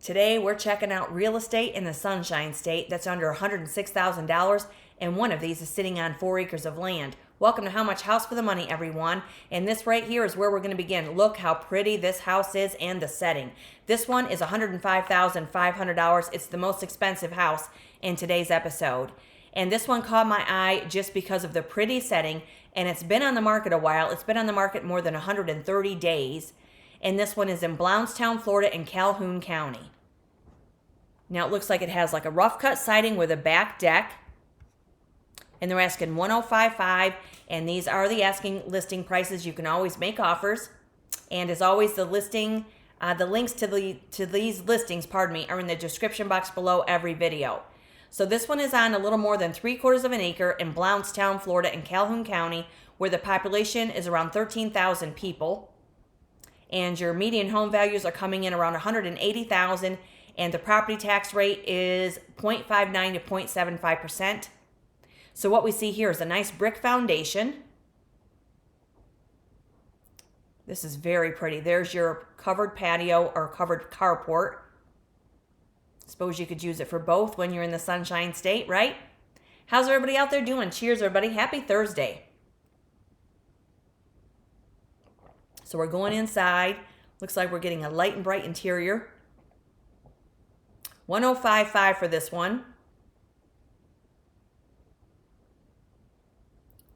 Today, we're checking out real estate in the Sunshine State that's under $106,000, and one of these is sitting on 4 acres of land. Welcome to How Much House for the Money, everyone. And this right here is where we're going to begin. Look how pretty this house is and the setting. This one is $105,500. It's the most expensive house in today's episode. And this one caught my eye just because of the pretty setting, and it's been on the market a while. It's been on the market more than 130 days. And this one is in Blountstown, Florida in Calhoun County. Now it looks like it has like a rough cut siding with a back deck. And they're asking $105,500, and these are the asking listing prices. You can always make offers. And as always, the listing, the links to these listings, are in the description box below every video. So this one is on a little more than 3/4 of an acre in Blountstown, Florida in Calhoun County, where the population is around 13,000 people. And your median home values are coming in around $180,000, and the property tax rate is 0.59 to 0.75%. So what we see here is a nice brick foundation. This is very pretty. There's your covered patio or covered carport. Suppose you could use it for both when you're in the Sunshine State, right? How's everybody out there doing? Cheers, everybody. Happy Thursday. So we're going inside. Looks like we're getting a light and bright interior. $105,500 for this one.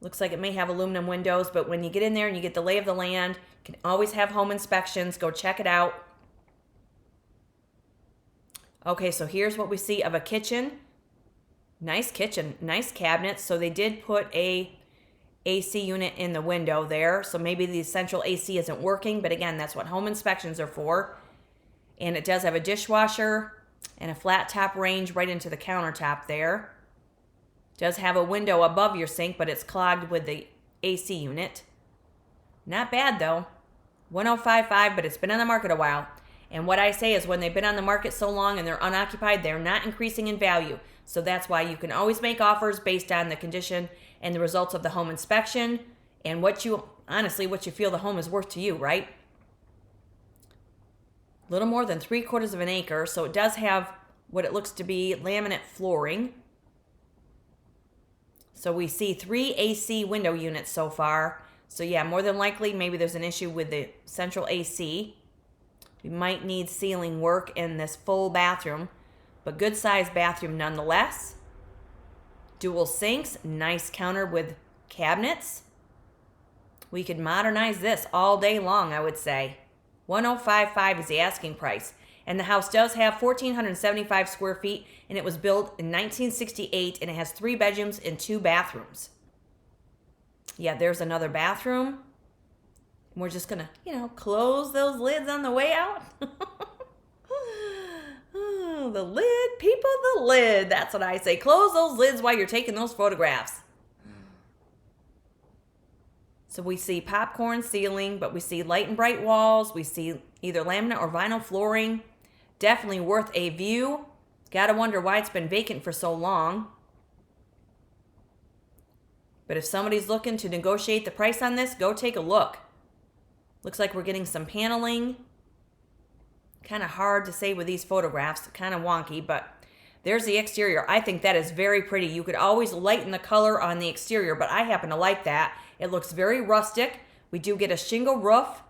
Looks like it may have aluminum windows, but when you get in there and you get the lay of the land, you can always have home inspections. Go check it out. Okay, so here's what we see of a kitchen. Nice kitchen, nice cabinets. So they did put a AC unit in the window there. So maybe the central AC isn't working, but again, that's what home inspections are for. And it does have a dishwasher and a flat top range right into the countertop there. Does have a window above your sink, but it's clogged with the AC unit. Not bad though. $105,500, but it's been on the market a while. And what I say is when they've been on the market so long and they're unoccupied, they're not increasing in value. So that's why you can always make offers based on the condition and the results of the home inspection and what you feel the home is worth to you, right? A little more than 3/4 of an acre, so it does have what it looks to be laminate flooring. So we see 3 AC window units so far. So yeah, more than likely, maybe there's an issue with the central AC. We might need ceiling work in this full bathroom, but good sized bathroom nonetheless. Dual sinks, nice counter with cabinets. We could modernize this all day long, I would say. $105,500 is the asking price. And the house does have 1,475 square feet, and it was built in 1968, and it has 3 bedrooms and 2 bathrooms. Yeah, there's another bathroom. We're just gonna, close those lids on the way out. Oh, the lid, people, the lid. That's what I say. Close those lids while you're taking those photographs. So we see popcorn ceiling, but we see light and bright walls. We see either laminate or vinyl flooring. Definitely worth a view. Gotta wonder why it's been vacant for so long. But if somebody's looking to negotiate the price on this, go take a look. Looks like we're getting some paneling. Kind of hard to say with these photographs, kind of wonky, but there's the exterior. I think that is very pretty. You could always lighten the color on the exterior, but I happen to like that. It looks very rustic. We do get a shingle roof.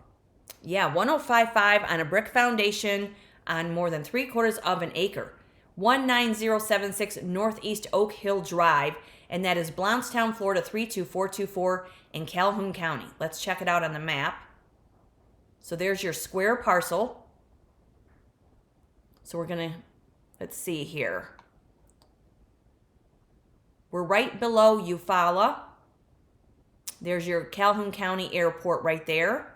Yeah, $105,500 on a brick foundation on more than 3/4 of an acre. 19076 Northeast Oak Hill Drive, and that is Blountstown, Florida 32424 in Calhoun County. Let's check it out on the map. So there's your square parcel. So we're gonna, let's see here. We're right below Eufaula. There's your Calhoun County Airport right there.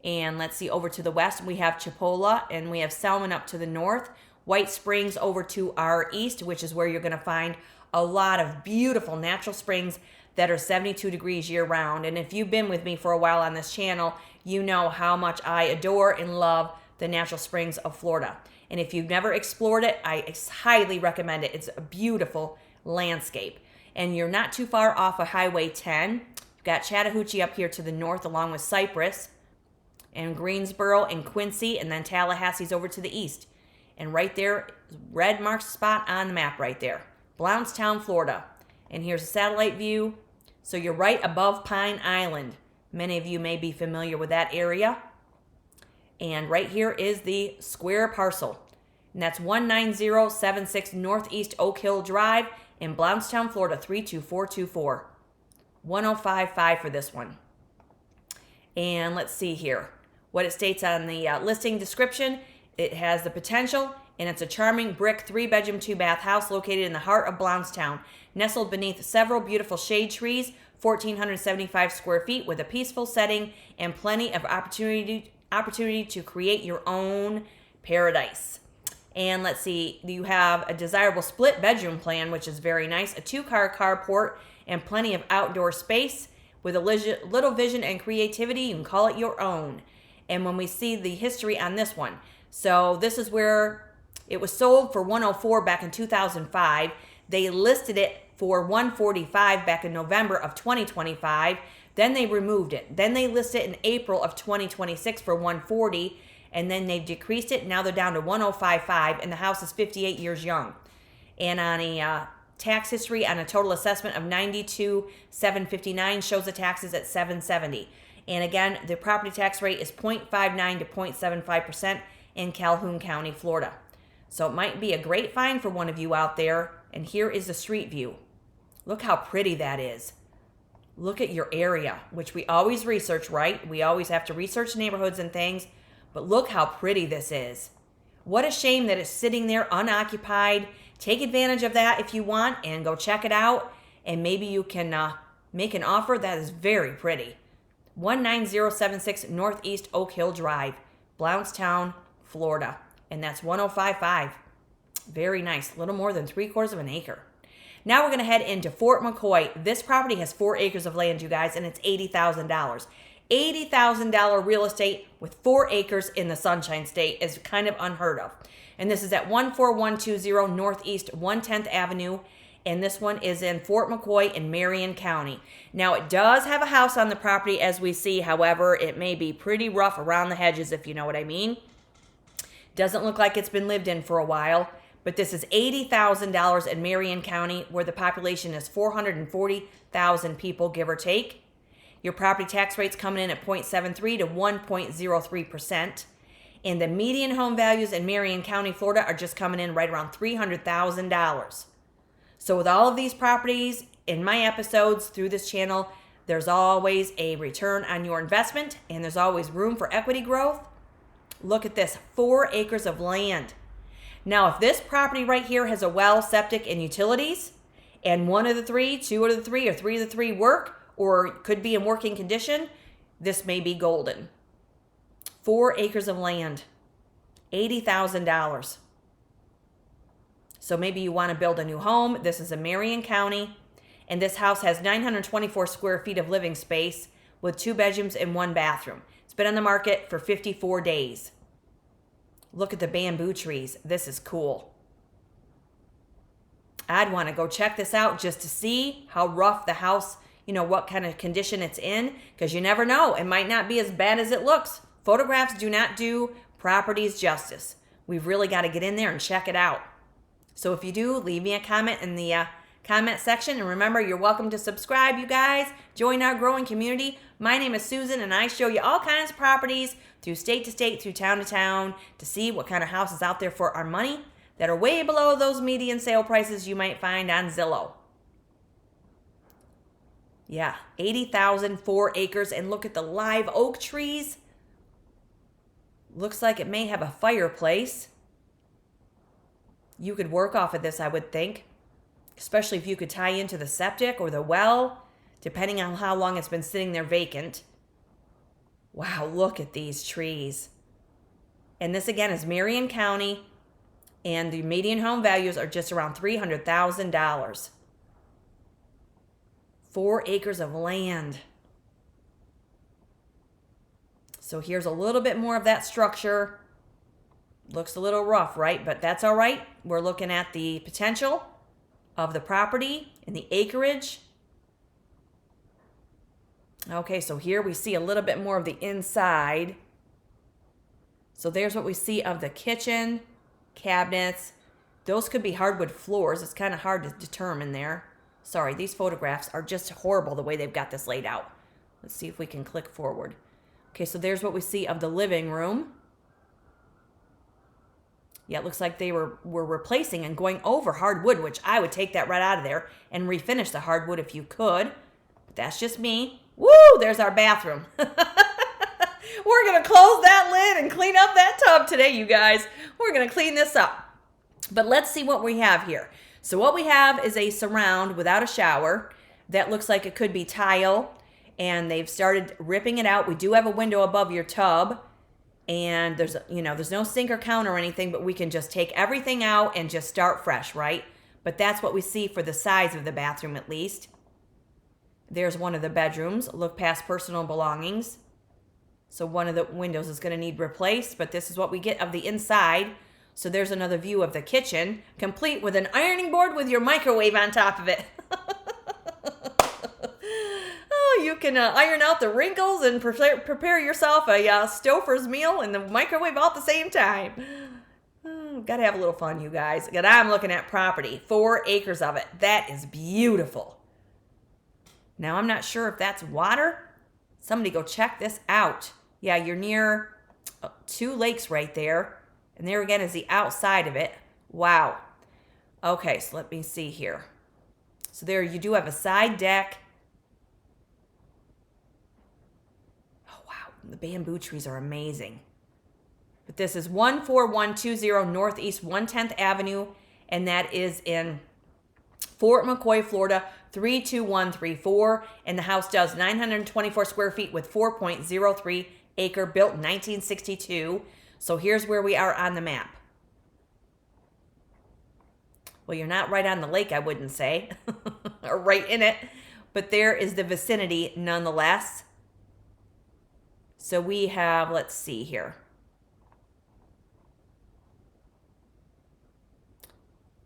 And let's see, over to the west, we have Chipola, and we have Selman up to the north. White Springs over to our east, which is where you're going to find a lot of beautiful natural springs that are 72 degrees year round. And if you've been with me for a while on this channel, you know how much I adore and love the natural springs of Florida. And if you've never explored it, I highly recommend it. It's a beautiful landscape. And you're not too far off of Highway 10. You've got Chattahoochee up here to the north along with Cypress, and Greensboro and Quincy, and then Tallahassee's over to the east. And right there, red marks the spot on the map right there. Blountstown, Florida. And here's a satellite view. So you're right above Pine Island. Many of you may be familiar with that area. And right here is the square parcel. And that's 19076 Northeast Oak Hill Drive in Blountstown, Florida, 32424. 1055 for this one. And let's see here what it states on the listing description. It has the potential, and it's a charming brick 3-bedroom, 2-bath house located in the heart of Blountstown, nestled beneath several beautiful shade trees, 1,475 square feet with a peaceful setting and plenty of opportunity to create your own paradise. And let's see, you have a desirable split bedroom plan, which is very nice, a 2-car carport, and plenty of outdoor space. With a little vision and creativity, you can call it your own. And when we see the history on this one, so this is where it was sold for $104 back in 2005. They listed it for $145 back in November of 2025. Then they removed it. Then they listed it in April of 2026 for $140, and then they've decreased it. Now they're down to $105.5, and the house is 58 years young. And on a tax history on a total assessment of $92,759 shows the taxes at $770. And again, the property tax rate is 0.59 to 0.75% in Calhoun County, Florida. So it might be a great find for one of you out there. And here is the street view. Look how pretty that is. Look at your area, which we always research, right? We always have to research neighborhoods and things. But look how pretty this is. What a shame that it's sitting there unoccupied. Take advantage of that if you want and go check it out. And maybe you can make an offer that is very pretty. 19076 Northeast Oak Hill Drive, Blountstown, Florida. And that's 1055. Very nice. A little more than 3/4 of an acre. Now we're going to head into Fort McCoy. This property has 4 acres of land, you guys, and it's $80,000. $80,000 real estate with 4 acres in the Sunshine State is kind of unheard of. And this is at 14120 Northeast 110th Avenue. And this one is in Fort McCoy in Marion County. Now, it does have a house on the property, as we see. However, it may be pretty rough around the hedges, if you know what I mean. Doesn't look like it's been lived in for a while. But this is $80,000 in Marion County, where the population is 440,000 people, give or take. Your property tax rate's coming in at 0.73 to 1.03%. And the median home values in Marion County, Florida are just coming in right around $300,000. So with all of these properties in my episodes through this channel, there's always a return on your investment and there's always room for equity growth. Look at this, 4 acres of land. Now, if this property right here has a well, septic, and utilities, and 1 of the 3, 2 of the 3, or 3 of the 3 work, or could be in working condition, this may be golden. 4 acres of land, $80,000. So maybe you want to build a new home. This is in Marion County, and this house has 924 square feet of living space with 2 bedrooms and 1 bathroom. It's been on the market for 54 days. Look at the bamboo trees. This is cool. I'd want to go check this out just to see how rough the house, what kind of condition it's in, because you never know. It might not be as bad as it looks. Photographs do not do properties justice. We've really got to get in there and check it out. So if you do, leave me a comment in the comment section. And remember, you're welcome to subscribe, you guys. Join our growing community. My name is Susan, and I show you all kinds of properties through state to state, through town to town, to see what kind of houses out there for our money that are way below those median sale prices you might find on Zillow. Yeah, 80,000, 4 acres, and look at the live oak trees. Looks like it may have a fireplace. You could work off of this, I would think, especially if you could tie into the septic or the well, depending on how long it's been sitting there vacant. Wow, look at these trees. And this again is Marion County, and the median home values are just around $300,000. 4 acres of land. So here's a little bit more of that structure. Looks a little rough, right? But that's all right. We're looking at the potential of the property and the acreage. Okay, so here we see a little bit more of the inside. So there's what we see of the kitchen, cabinets. Those could be hardwood floors. It's kind of hard to determine there. Sorry, these photographs are just horrible the way they've got this laid out. Let's see if we can click forward. Okay, so there's what we see of the living room. Yeah, it looks like they were replacing and going over hardwood, which I would take that right out of there and refinish the hardwood if you could. But that's just me. Woo, there's our bathroom. We're going to close that lid and clean up that tub today, you guys. We're going to clean this up. But let's see what we have here. So what we have is a surround without a shower that looks like it could be tile, and they've started ripping it out. We do have a window above your tub, and there's no sink or counter or anything, but we can just take everything out and just start fresh, right? But that's what we see for the size of the bathroom, at least. There's one of the bedrooms. Look past personal belongings. So one of the windows is going to need replaced, but this is what we get of the inside. So there's another view of the kitchen, complete with an ironing board with your microwave on top of it. Oh, you can iron out the wrinkles and prepare yourself a Stouffer's meal in the microwave all at the same time. Oh, gotta have a little fun, you guys. And I'm looking at property, 4 acres of it. That is beautiful. Now, I'm not sure if that's water. Somebody go check this out. Yeah, you're near 2 lakes right there. And there again is the outside of it. Wow. Okay, so let me see here. So there you do have a side deck. Oh, wow. The bamboo trees are amazing. But this is 14120 Northeast 110th Avenue, and that is in Fort McCoy, Florida, 32134. And the house does 924 square feet with 4.03 acre, built in 1962. So here's where we are on the map. Well, you're not right on the lake, I wouldn't say, or right in it, but there is the vicinity nonetheless. So we have, let's see here.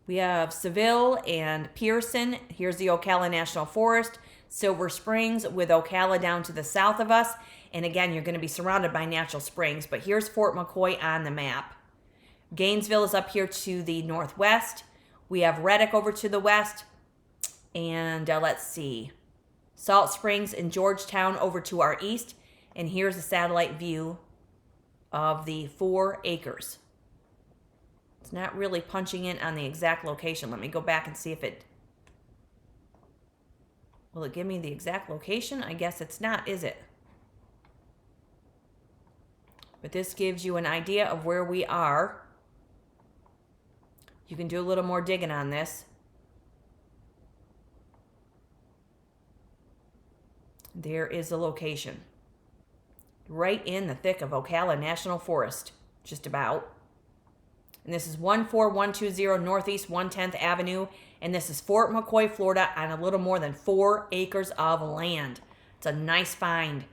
We have Seville and Pearson. Here's the Ocala National Forest. Silver Springs with Ocala down to the south of us. And again, you're going to be surrounded by natural springs. But here's Fort McCoy on the map. Gainesville is up here to the northwest. We have Reddick over to the west. And let's see. Salt Springs and Georgetown over to our east. And here's a satellite view of the 4 acres. It's not really punching in on the exact location. Let me go back and see if it... Will it give me the exact location? I guess it's not, is it? But this gives you an idea of where we are. You can do a little more digging on this. There is the location. Right in the thick of Ocala National Forest, just about. And this is 14120 Northeast 110th Avenue. And this is Fort McCoy, Florida, on a little more than 4 acres of land. It's a nice find.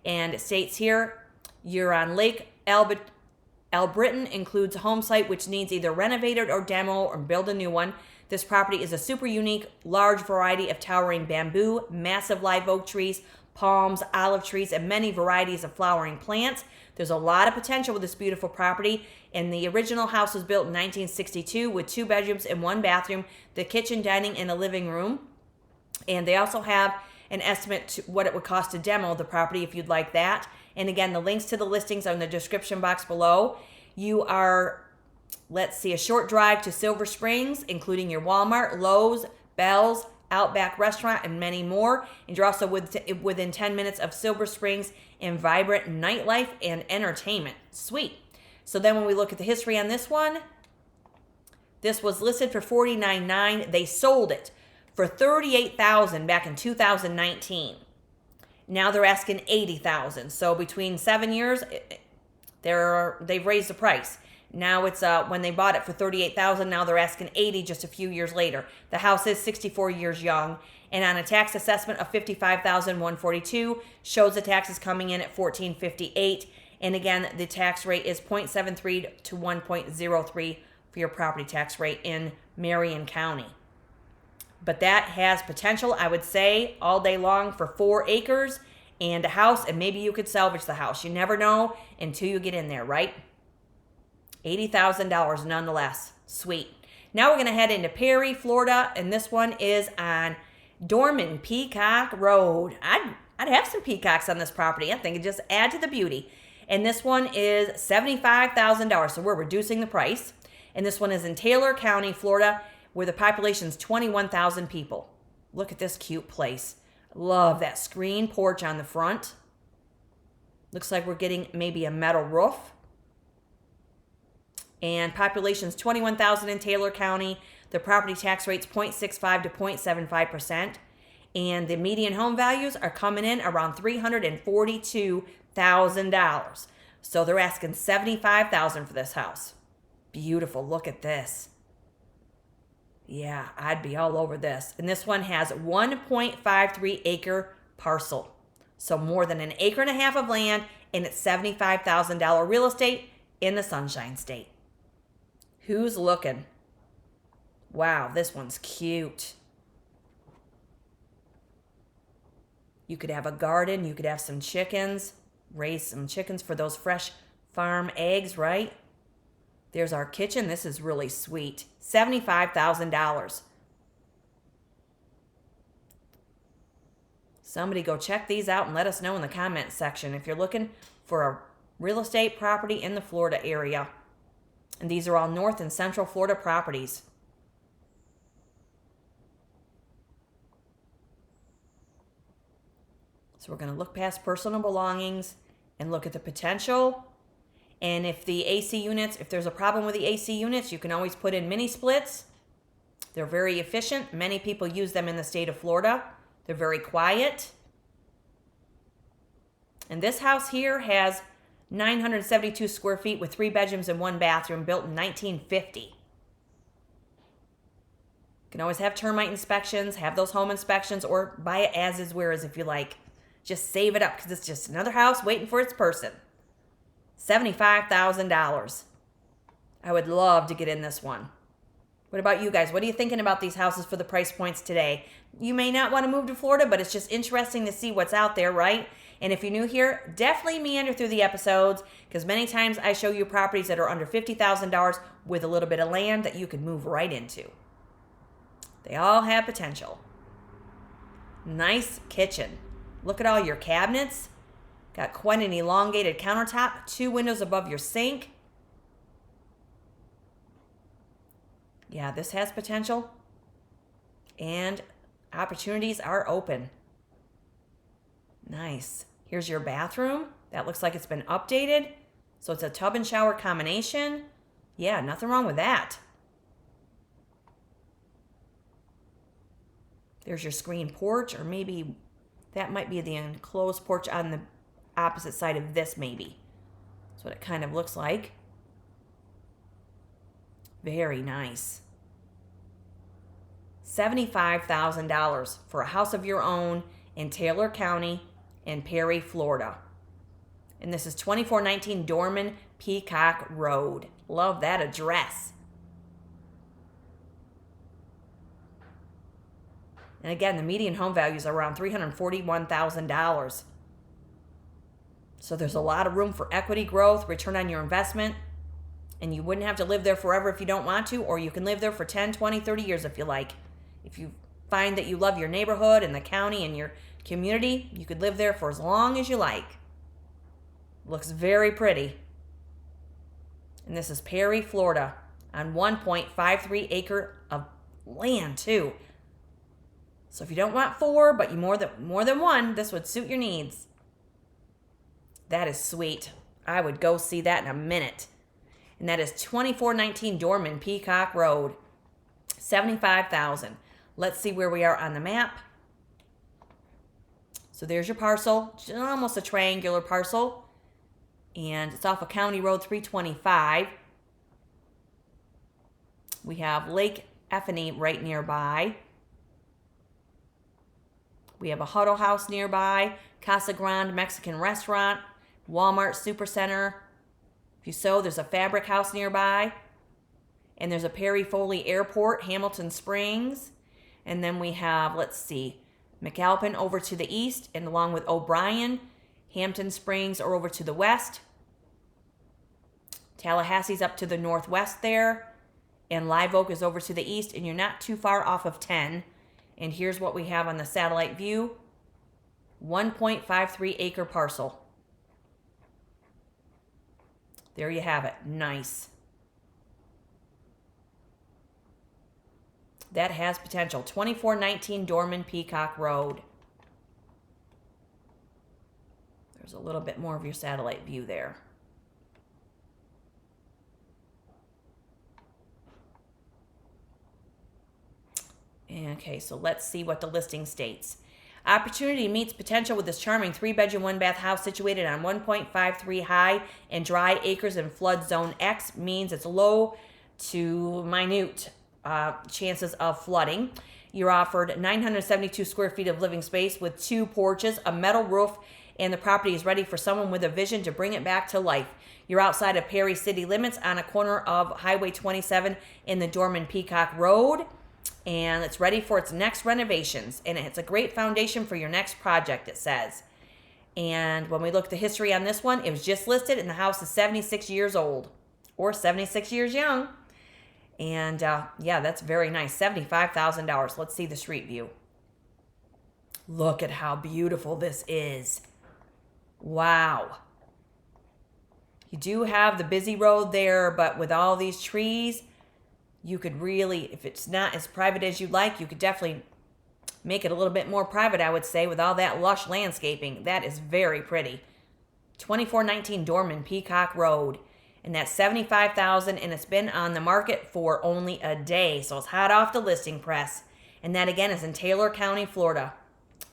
And it states here, you're on Lake Albritton, includes a home site which needs either renovated or demo or build a new one. This property is a super unique, large variety of towering bamboo, massive live oak trees, palms, olive trees, and many varieties of flowering plants. There's a lot of potential with this beautiful property. And the original house was built in 1962 with 2 bedrooms and 1 bathroom, the kitchen, dining, and a living room. And they also have an estimate to what it would cost to demo the property if you'd like that. And again, the links to the listings are in the description box below. You are, let's see, a short drive to Silver Springs, including your Walmart, Lowe's, Bell's, Outback Restaurant, and many more. And you're also within 10 minutes of Silver Springs and vibrant nightlife and entertainment. Sweet. So then when we look at the history on this one, this was listed for $49,900. They sold it for $38,000 back in 2019. Now they're asking $80,000. So between 7 years, they've raised the price. Now it's when they bought it for $38,000. Now they're asking $80,000 just a few years later. The house is 64 years young, and on a tax assessment of $55,142, shows the taxes coming in at $1,458. And again, the tax rate is 0.73 to 1.03 for your property tax rate in Marion County. But that has potential, I would say, all day long for 4 acres and a house, and maybe you could salvage the house. You never know until you get in there, right? $80,000 nonetheless. Sweet. Now we're going to head into Perry, Florida, and this one is on Dorman, Peacock Road. I'd have some peacocks on this property. I think it just add to the beauty. And this one is $75,000, so we're reducing the price. And this one is in Taylor County, Florida, where the population is 21,000 people. Look at this cute place. Love that screen porch on the front. Looks like we're getting maybe a metal roof. And population's 21,000 in Taylor County. The property tax rate's 0.65 to 0.75%. And the median home values are coming in around $342,000. So they're asking $75,000 for this house. Beautiful. Look at this. Yeah, I'd be all over this. And this one has 1.53 acre parcel. So more than an acre and a half of land, and it's $75,000 real estate in the Sunshine State. Who's looking? Wow, this one's cute. You could have a garden. You could have some chickens. Raise some chickens for those fresh farm eggs, right? There's our kitchen. This is really sweet. $75,000. Somebody go check these out and let us know in the comment section if you're looking for a real estate property in the Florida area. And these are all North and Central Florida properties. So we're going to look past personal belongings and look at the potential. And if the AC units, if there's a problem with the AC units, you can always put in mini splits. They're very efficient. Many people use them in the state of Florida. They're very quiet. And this house here has 972 square feet with 3 bedrooms and 1 bathroom, built in 1950. You can always have termite inspections, have those home inspections, or buy it as is, where is if you like. Just save it up because it's just another house waiting for its person. $75,000. I would love to get in this one. What about you guys? What are you thinking about these houses for the price points today? You may not want to move to Florida, but it's just interesting to see what's out there, right? And if you're new here, definitely meander through the episodes, because many times I show you properties that are under $50,000 with a little bit of land that you can move right into. They all have potential. Nice kitchen. Look at all your cabinets. Got quite an elongated countertop, 2 windows above your sink. Yeah, this has potential. And opportunities are open. Nice. Here's your bathroom. That looks like it's been updated. So it's a tub and shower combination. Yeah, nothing wrong with that. There's your screen porch, or maybe that might be the enclosed porch on the opposite side of this, maybe. That's what it kind of looks like. Very nice. $75,000 for a house of your own in Taylor County in Perry, Florida. And this is 2419 Dorman, Peacock Road. Love that address. And again, the median home values are around $341,000. So there's a lot of room for equity growth, return on your investment. And you wouldn't have to live there forever if you don't want to, or you can live there for 10, 20, 30 years if you like. If you find that you love your neighborhood and the county and your community, you could live there for as long as you like. Looks very pretty. And this is Perry, Florida, on 1.53 acre of land too. So if you don't want 4, but you more than 1, this would suit your needs. That is sweet. I would go see that in a minute. And that is 2419 Dorman, Peacock Road. $75,000. Let's see where we are on the map. So there's your parcel. Almost a triangular parcel. And it's off of County Road 325. We have Lake Effany right nearby. We have a Huddle House nearby, Casa Grande Mexican Restaurant, Walmart Supercenter. If you so, there's a Fabric House nearby. And there's a Perry Foley Airport, Hamilton Springs. And then we have, let's see, McAlpin over to the east, and along with O'Brien, Hampton Springs are over to the west. Tallahassee's up to the northwest there, and Live Oak is over to the east, and you're not too far off of 10. And here's what we have on the satellite view. 1.53 acre parcel. There you have it. Nice. That has potential. 2419 Dorman, Peacock Road. There's a little bit more of your satellite view there. Okay, so let's see what the listing states. Opportunity meets potential with this charming 3-bedroom, 1-bath house situated on 1.53 high and dry acres in flood zone X. Means it's low to minute chances of flooding. You're offered 972 square feet of living space with 2 porches, a metal roof, and the property is ready for someone with a vision to bring it back to life. You're outside of Perry city limits on a corner of Highway 27 in the Dorman Peacock Road. And it's ready for its next renovations. And it's a great foundation for your next project, it says. And when we look at the history on this one, it was just listed and the house is 76 years old. Or 76 years young. And yeah, that's very nice. $75,000. Let's see the street view. Look at how beautiful this is. Wow. You do have the busy road there, but with all these trees, you could really, if it's not as private as you'd like, you could definitely make it a little bit more private, I would say, with all that lush landscaping. That is very pretty. 2419 Dorman, Peacock Road. And that's $75,000, and it's been on the market for only a day. So it's hot off the listing press. And that, again, is in Taylor County, Florida.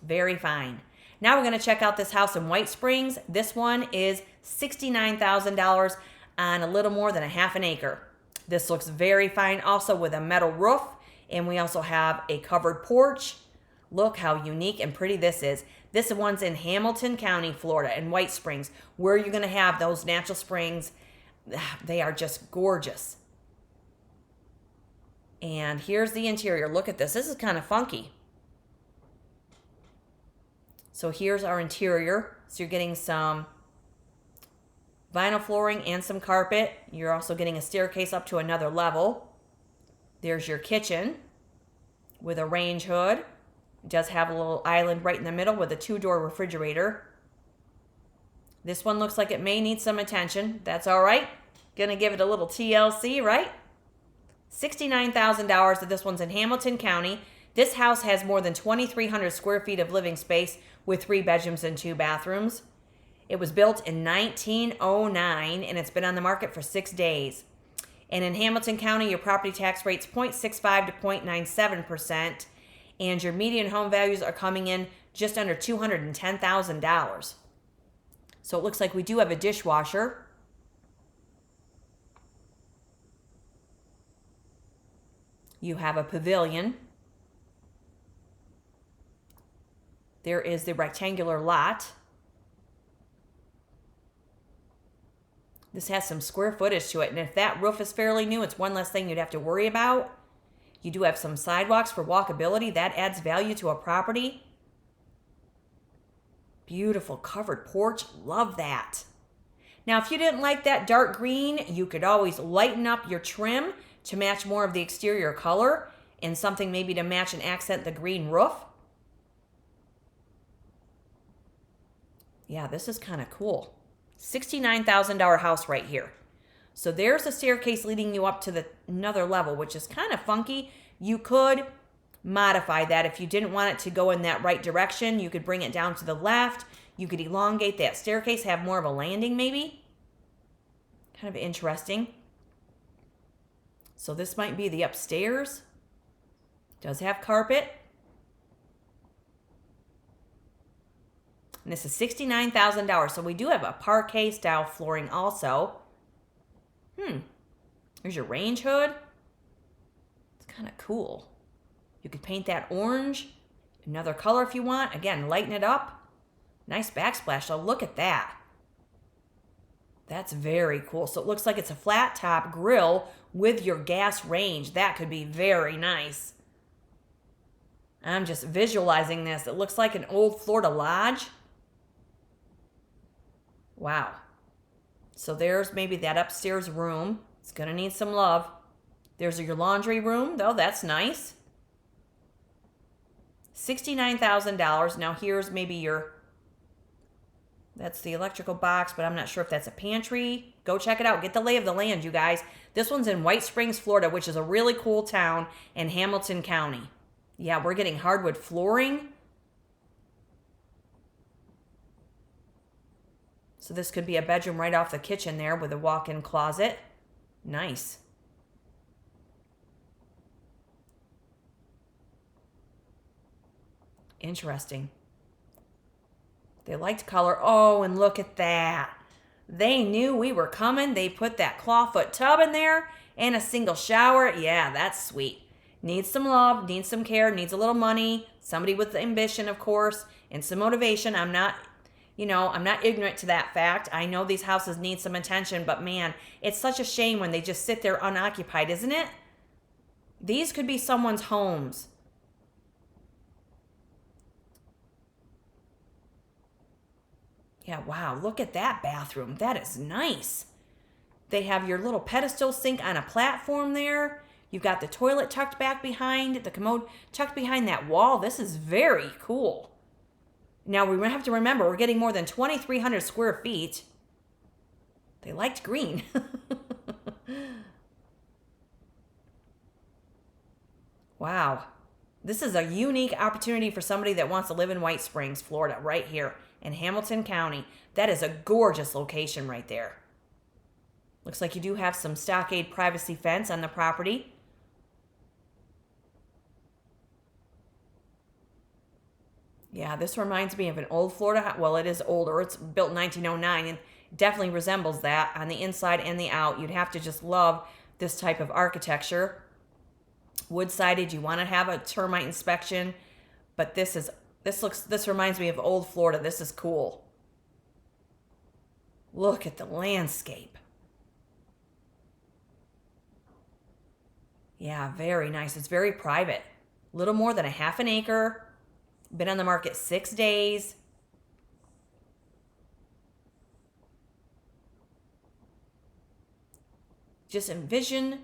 Very fine. Now we're going to check out this house in White Springs. This one is $69,000 on a little more than a half an acre. This looks very fine also with a metal roof, and we also have a covered porch. Look how unique and pretty this is. This one's in Hamilton County, Florida, in White Springs, where you're going to have those natural springs. They are just gorgeous. And here's the interior. Look at this. This is kind of funky. So here's our interior. So you're getting some vinyl flooring and some carpet. You're also getting a staircase up to another level. There's your kitchen with a range hood. It does have a little island right in the middle with a 2-door refrigerator. This one looks like it may need some attention. That's all right. Gonna give it a little TLC, right? $69,000. This one's in Hamilton County. This house has more than 2,300 square feet of living space with 3 bedrooms and 2 bathrooms. It was built in 1909, and it's been on the market for 6 days. And in Hamilton County, your property tax rate's 0.65 to 0.97%, and your median home values are coming in just under $210,000. So it looks like we do have a dishwasher. You have a pavilion. There is the rectangular lot. This has some square footage to it, and if that roof is fairly new, it's one less thing you'd have to worry about. You do have some sidewalks for walkability. That adds value to a property. Beautiful covered porch. Love that. Now, if you didn't like that dark green, you could always lighten up your trim to match more of the exterior color and something maybe to match and accent the green roof. Yeah, this is kind of cool. $69,000 house right here. So there's a staircase leading you up to another level, which is kind of funky. You could modify that if you didn't want it to go in that right direction. You could bring it down to the left. You could elongate that staircase, have more of a landing maybe. Kind of interesting. So this might be the upstairs. Does have carpet. And this is $69,000. So we do have a parquet style flooring also. There's your range hood. It's kind of cool. You could paint that orange. Another color if you want. Again, lighten it up. Nice backsplash. So look at that. That's very cool. So it looks like it's a flat top grill with your gas range. That could be very nice. I'm just visualizing this. It looks like an old Florida lodge. Wow. So there's maybe that upstairs room. It's going to need some love. There's your laundry room, though. That's nice. $69,000. Now here's maybe your, that's the electrical box, but I'm not sure if that's a pantry. Go check it out. Get the lay of the land, you guys. This one's in White Springs, Florida, which is a really cool town in Hamilton County. Yeah, we're getting hardwood flooring. So this could be a bedroom right off the kitchen there with a walk-in closet. Nice. Interesting. They liked color. Oh, and look at that. They knew we were coming. They put that clawfoot tub in there and a single shower. Yeah, that's sweet. Needs some love, needs some care, needs a little money. Somebody with ambition, of course, and some motivation. I'm not ignorant to that fact. I know these houses need some attention, but man, it's such a shame when they just sit there unoccupied, isn't it? These could be someone's homes. Yeah, wow, look at that bathroom. That is nice. They have your little pedestal sink on a platform there. You've got the toilet tucked back behind, the commode tucked behind that wall. This is very cool. Now, we have to remember, we're getting more than 2,300 square feet. They liked green. Wow. This is a unique opportunity for somebody that wants to live in White Springs, Florida, right here in Hamilton County. That is a gorgeous location right there. Looks like you do have some stockade privacy fence on the property. Yeah, this reminds me of an old Florida house. Well, it is older. It's built in 1909 and definitely resembles that on the inside and the out. You'd have to just love this type of architecture. Wood-sided, you want to have a termite inspection, but this reminds me of old Florida. This is cool. Look at the landscape. Yeah, very nice. It's very private. Little more than a half an acre. Been on the market 6 days. Just envision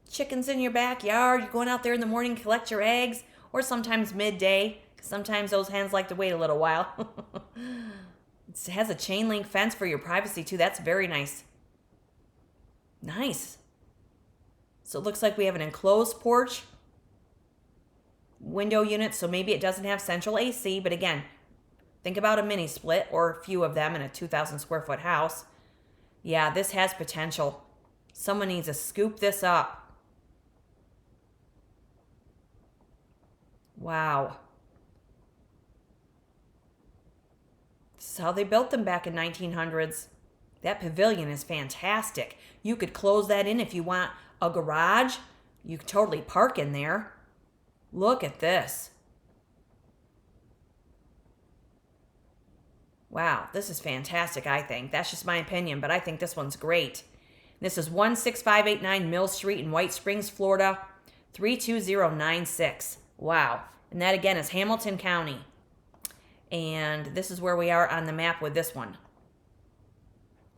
chickens in your backyard. You're going out there in the morning, collect your eggs, or sometimes midday. Sometimes those hens like to wait a little while. It has a chain link fence for your privacy too. That's very nice. Nice. So it looks like we have an enclosed porch. Window unit, so maybe it doesn't have central AC, but again, think about a mini split or a few of them in a 2,000 square foot house. Yeah, this has potential. Someone needs to scoop this up. Wow. This is how they built them back in 1900s. That pavilion is fantastic. You could close that in if you want a garage. You could totally park in there. Look at this. Wow, this is fantastic, I think. That's just my opinion, but I think this one's great. This is 16589 Mill Street in White Springs, Florida, 32096. Wow. And that, again, is Hamilton County. And this is where we are on the map with this one.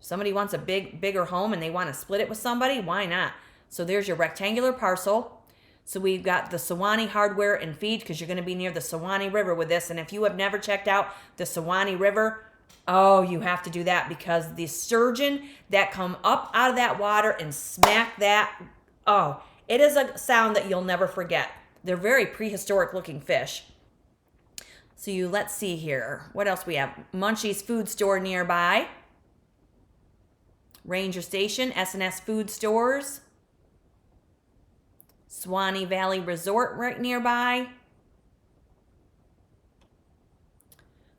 Somebody wants a bigger home and they want to split it with somebody, why not? So there's your rectangular parcel. So we've got the Sewanee Hardware and Feed because you're going to be near the Sewanee River with this. And if you have never checked out the Sewanee River, oh, you have to do that because the sturgeon that come up out of that water and smack that, oh, it is a sound that you'll never forget. They're very prehistoric looking fish. So let's see here. What else we have? Munchie's Food Store nearby. Ranger Station, S&S Food Stores. Swanee Valley Resort right nearby.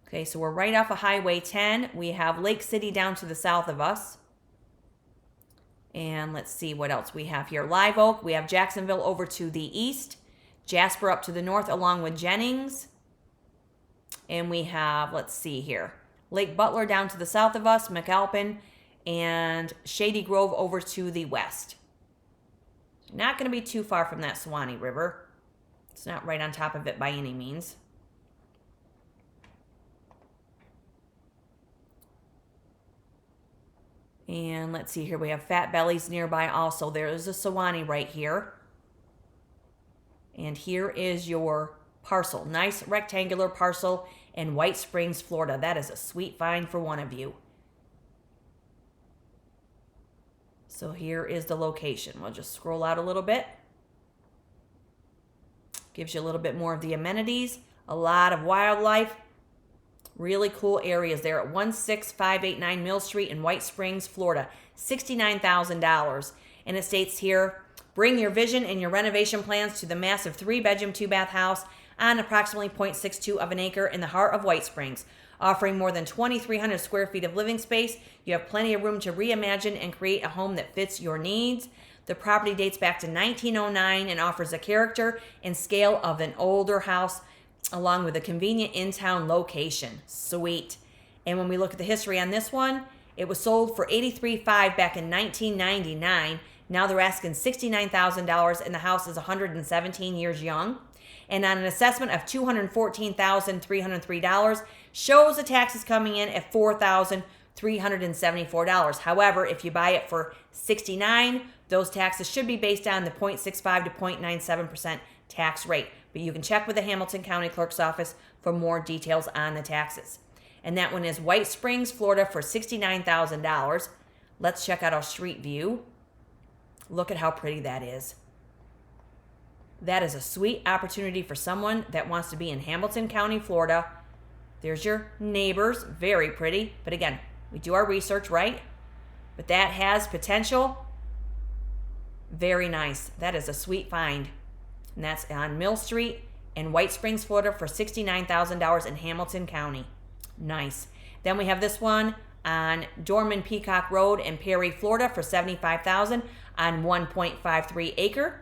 Okay, so we're right off of Highway 10. We have Lake City down to the south of us. And let's see what else we have here. Live Oak, we have Jacksonville over to the east. Jasper up to the north along with Jennings. And we have, let's see here, Lake Butler down to the south of us, McAlpin, and Shady Grove over to the west. Not going to be too far from that Sewanee River. It's not right on top of it by any means. And let's see here. We have Fat Bellies nearby also. There's a Sewanee right here. And here is your parcel. Nice rectangular parcel in White Springs, Florida. That is a sweet find for one of you. So here is the location. We'll just scroll out a little bit. Gives you a little bit more of the amenities. A lot of wildlife. Really cool areas there at 16589 Mill Street in White Springs, Florida. $69,000. And it states here, bring your vision and your renovation plans to the massive 3-bedroom, 2-bath house on approximately 0.62 of an acre in the heart of White Springs. Offering more than 2,300 square feet of living space, you have plenty of room to reimagine and create a home that fits your needs. The property dates back to 1909 and offers the character and scale of an older house, along with a convenient in-town location. Sweet. And when we look at the history on this one, it was sold for $83,500 back in 1999. Now they're asking $69,000, and the house is 117 years young. And on an assessment of $214,303, shows the taxes coming in at $4,374. However, if you buy it for $69,000, those taxes should be based on the 0.65 to 0.97% tax rate. But you can check with the Hamilton County Clerk's Office for more details on the taxes. And that one is White Springs, Florida for $69,000. Let's check out our street view. Look at how pretty that is. That is a sweet opportunity for someone that wants to be in Hamilton County, Florida. There's your neighbors, very pretty. But again, we do our research, right? But that has potential. Very nice. That is a sweet find. And that's on Mill Street in White Springs, Florida for $69,000 in Hamilton County. Nice. Then we have this one on Dorman Peacock Road in Perry, Florida for $75,000 on 1.53 acre.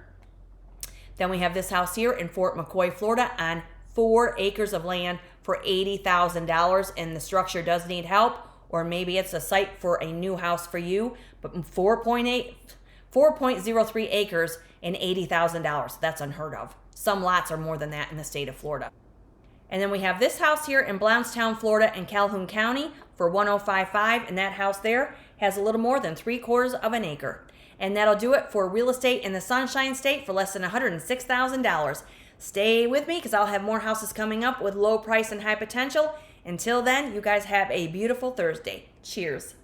Then we have this house here in Fort McCoy, Florida on 4 acres of land for $80,000, and the structure does need help, or maybe it's a site for a new house for you, but 4.03 acres and $80,000. That's unheard of. Some lots are more than that in the state of Florida. And then we have this house here in Blountstown, Florida in Calhoun County for $105,500, and that house there has a little more than 3/4 of an acre. And that'll do it for real estate in the Sunshine State for less than $106,000. Stay with me because I'll have more houses coming up with low price and high potential. Until then, you guys have a beautiful Thursday. Cheers.